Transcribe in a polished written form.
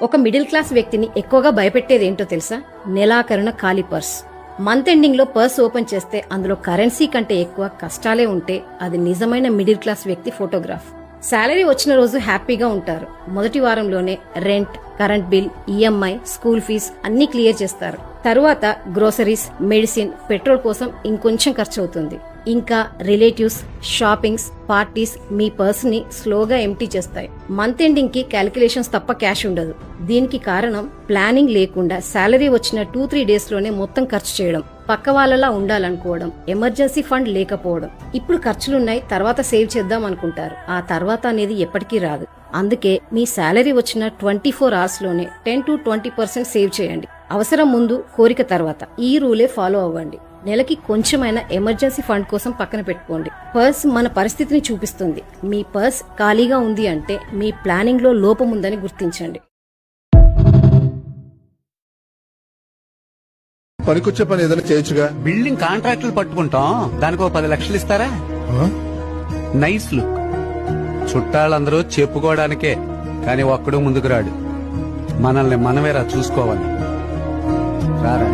ఒక middle class వ్యక్తిని ఎక్కువగా భయపెట్టేది ఏంటో తెలుసా? నెలాఖరున ఖాళీ పర్స్. మంత్ ఎండింగ్ లో పర్స్ ఓపెన్ చేస్తే అందులో కరెన్సీ కంటే ఎక్కువ కష్టాలే ఉంటే అది నిజమైన మిడిల్ క్లాస్ వ్యక్తి ఫోటోగ్రాఫ్. శాలరీ వచ్చిన రోజు హ్యాపీగా ఉంటారు. మొదటి వారంలోనే rent, current bill, EMI, school fees అన్ని క్లియర్ చేస్తారు. తరువాత గ్రోసరీస్, మెడిసిన్, పెట్రోల్ కోసం ఇంకొంచెం ఖర్చు అవుతుంది. ఇంకా రిలేటివ్స్, షాపింగ్స్, పార్టీస్ మీ పర్స్ ని స్లోగా ఎంప్టీ చేస్తాయి. మంత్ ఎండింగ్ కి క్యాలిక్యులేషన్స్ తప్ప క్యాష్ ఉండదు. దీనికి కారణం ప్లానింగ్ లేకుండా శాలరీ వచ్చిన 2-3 డేస్ లోనే మొత్తం ఖర్చు చేయడం, పక్క వాళ్ళలా ఉండాలనుకోవడం, ఎమర్జెన్సీ ఫండ్ లేకపోవడం. ఇప్పుడు ఖర్చులున్నాయి, తర్వాత సేవ్ చేద్దాం అనుకుంటారు. ఆ తర్వాత అనేది ఎప్పటికీ రాదు. అందుకే మీ శాలరీ వచ్చిన 24 అవర్స్ లోనే 10-20% సేవ్ చేయండి. అవసరం ముందు, కోరిక తర్వాత. ఈ రూలే ఫాలో అవ్వండి. నెలకి కొంచెమైనా ఎమర్జెన్సీ ఫండ్ కోసం పక్కన పెట్టుకోండి. పర్స్ మన పరిస్థితిని చూపిస్తుంది. మీ పర్స్ ఖాళీగా ఉంది అంటే మీ ప్లానింగ్ లో లోపం ఉందని గుర్తించండి. పనికొచ్చే పని ఏదైనా చేయొచ్చుగా. బిల్డింగ్ కాంట్రాక్టులు పట్టుకుంటాం, దానికి 10 లక్షలు ఇస్తారా? Nice look. చుట్టాలందరూ చెప్పుకోవడానికే, కానీ ఒక్కడు ముందుకు రాడు. మనల్ని మనమేరా చూసుకోవాలి. రారా.